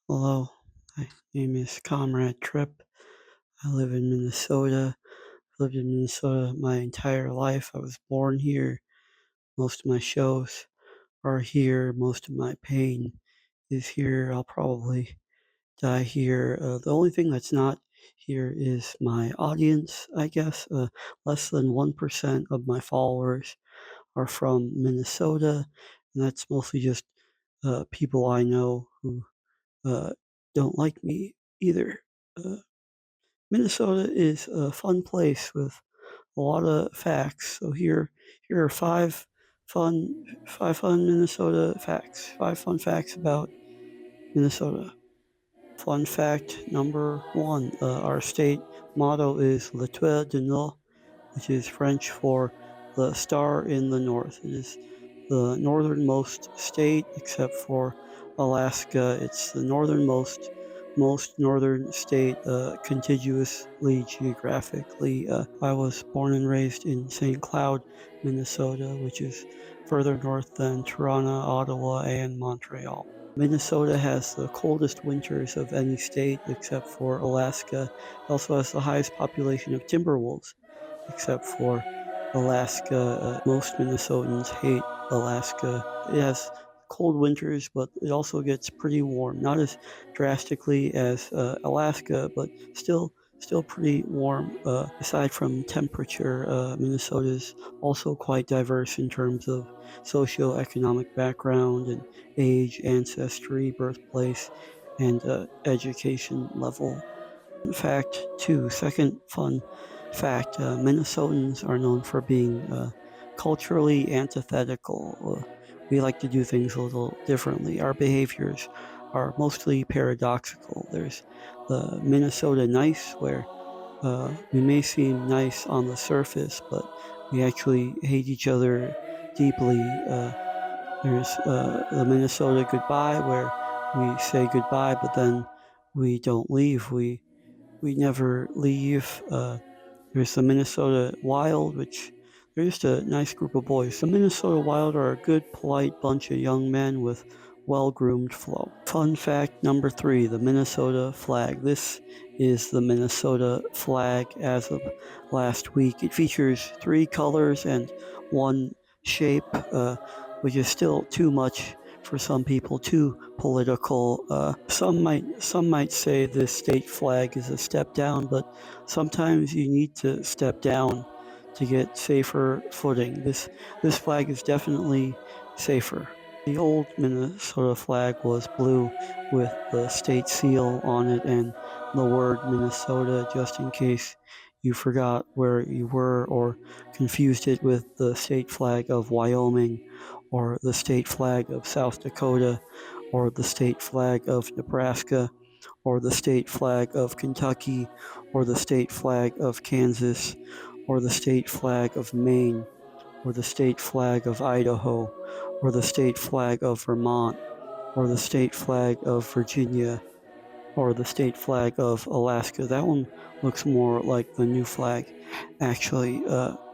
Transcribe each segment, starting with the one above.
Hello, my name is Comrade Tripp. I live in Minnesota. I've lived in Minnesota my entire life. I was born here. Most of my shows are here. Most of my pain is here. I'll probably die here. The only thing that's not here is my audience, I guess. Less than 1% of my followers are from Minnesota, and that's mostly just people I know who uh, don't like me either. Uh, Minnesota is a fun place with a lot of facts. So here are five fun Minnesota facts. Five fun facts about Minnesota. Fun fact number one: our state motto is "L'Étoile du Nord," which is French for "the star in the north." It is the northernmost state, except for Alaska. It's the northernmost, most northern state contiguously geographically. I was born and raised in St. Cloud, Minnesota, which is further north than Toronto, Ottawa, and Montreal. Minnesota has the coldest winters of any state except for Alaska. It also has the highest population of timber wolves except for Alaska. Most Minnesotans hate Alaska. It has cold winters, but it also gets pretty warm. Not as drastically as Alaska, but still pretty warm. Aside from temperature, Minnesota is also quite diverse in terms of socioeconomic background and age, ancestry, birthplace, and education level. Fact two, second fun fact, Minnesotans are known for being culturally antithetical. We like to do things a little differently. Our behaviors are mostly paradoxical. There's the Minnesota nice, where we may seem nice on the surface, but we actually hate each other deeply. There's the Minnesota goodbye, where we say goodbye, but then we don't leave. We never leave. There's the Minnesota Wild, which they're just a nice group of boys. The Minnesota Wild are a good, polite bunch of young men with well-groomed flow. Fun fact number three, the Minnesota flag. This is the Minnesota flag as of last week. It features three colors and one shape, which is still too much for some people, too political. Some might say this state flag is a step down, but sometimes you need to step down to get safer footing. This flag is definitely safer. The old Minnesota flag was blue with the state seal on it and the word Minnesota, just in case you forgot where you were or confused it with the state flag of Wyoming or the state flag of South Dakota or the state flag of Nebraska or the state flag of Kentucky or the state flag of Kansas or the state flag of Maine or the state flag of Idaho or the state flag of Vermont or the state flag of Virginia or the state flag of Alaska. That one looks more like the new flag. Actually,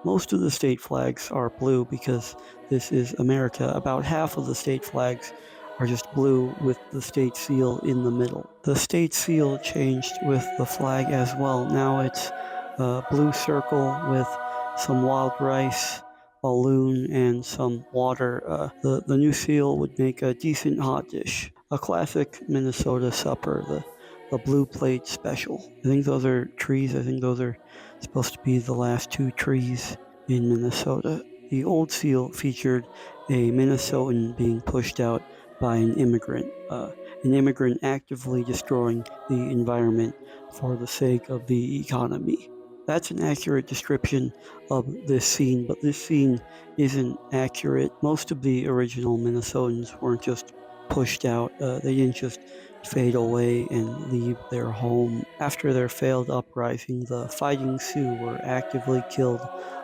most of the state flags are blue because this is America. About half of the state flags are just blue with the state seal in the middle. The state seal changed with the flag as well. Now it's a blue circle with some wild rice, balloon, and some water. The new seal would make a decent hot dish. A classic Minnesota supper, the blue plate special. I think those are trees. I think those are supposed to be the last two trees in Minnesota. The old seal featured a Minnesotan being pushed out by an immigrant actively destroying the environment for the sake of the economy. That's an accurate description of this scene, but this scene isn't accurate. Most of the original Minnesotans weren't just pushed out, they didn't just fade away and leave their home. After their failed uprising, the Fighting Sioux were actively killed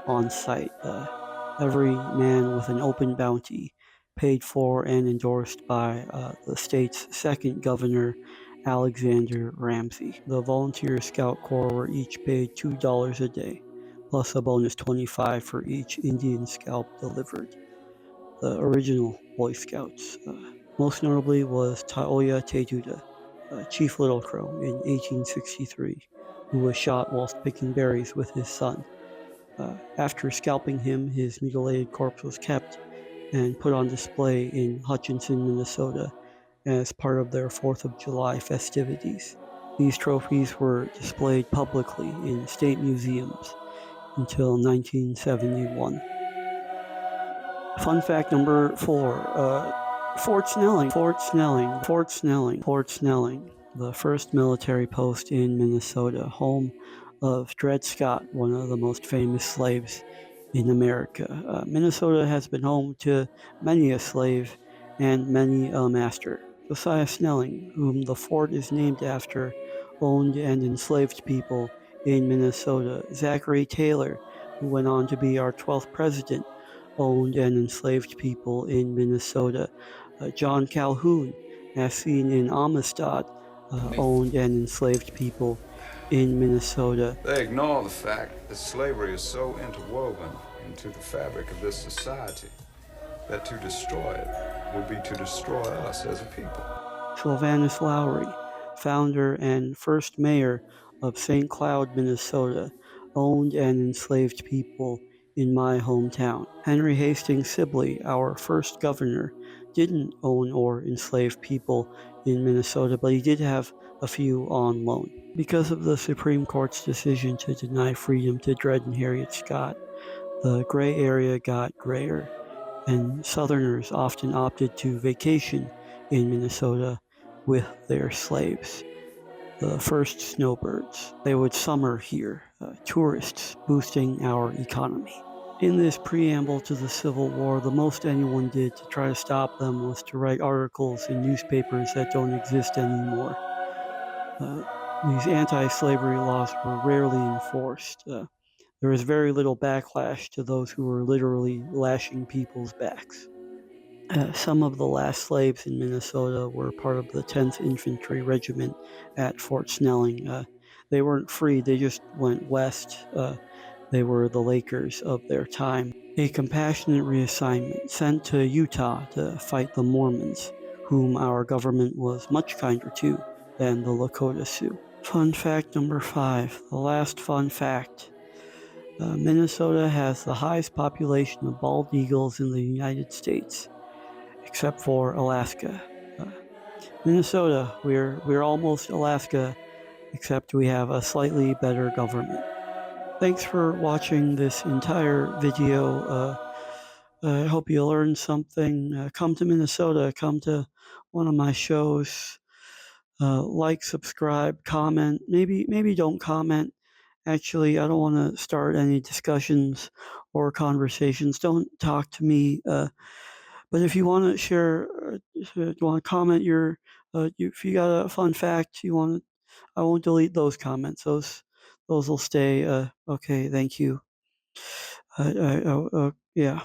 on sight. Every man with an open bounty, paid for and endorsed by the state's second governor, Alexander Ramsey. The Volunteer Scout Corps were each paid $2 a day, plus a bonus 25 for each Indian scalp delivered. The original Boy Scouts. Most notably was Taoya Teduta, Chief Little Crow in 1863, who was shot whilst picking berries with his son. After scalping him, his mutilated corpse was kept and put on display in Hutchinson, Minnesota, as part of their 4th of July festivities. These trophies were displayed publicly in state museums until 1971. Fun fact number 4, Fort Snelling, the first military post in Minnesota, home of Dred Scott, one of the most famous slaves in America. Minnesota has been home to many a slave and many a master. Josiah Snelling, whom the fort is named after, owned and enslaved people in Minnesota. Zachary Taylor, who went on to be our 12th president, owned and enslaved people in Minnesota. John Calhoun, as seen in Amistad, owned and enslaved people in Minnesota. They ignore the fact that slavery is so interwoven into the fabric of this society that to destroy it would be to destroy us as a people. Sylvanus Lowry, founder and first mayor of St. Cloud, Minnesota, owned and enslaved people in my hometown. Henry Hastings Sibley, our first governor, didn't own or enslave people in Minnesota, but he did have a few on loan. Because of the Supreme Court's decision to deny freedom to Dred and Harriet Scott, the gray area got grayer, and Southerners often opted to vacation in Minnesota with their slaves, the first snowbirds. They would summer here, tourists boosting our economy. In this preamble to the Civil War, the most anyone did to try to stop them was to write articles in newspapers that don't exist anymore. These anti-slavery laws were rarely enforced. There was very little backlash to those who were literally lashing people's backs. Some of the last slaves in Minnesota were part of the 10th Infantry Regiment at Fort Snelling. They weren't free, they just went west. They were the Lakers of their time. A compassionate reassignment sent to Utah to fight the Mormons, whom our government was much kinder to than the Lakota Sioux. Fun fact number 5, the last fun fact. Minnesota has the highest population of bald eagles in the United States, except for Alaska. Minnesota, we're almost Alaska, except we have a slightly better government. Thanks for watching this entire video. I hope you learned something. Come to Minnesota, come to one of my shows. Like, subscribe, comment. Maybe don't comment. Actually, I don't want to start any discussions or conversations. Don't talk to me. But if you want to share, if you want to comment if you got a fun fact, I won't delete those comments. Those will stay. Okay, thank you. Yeah.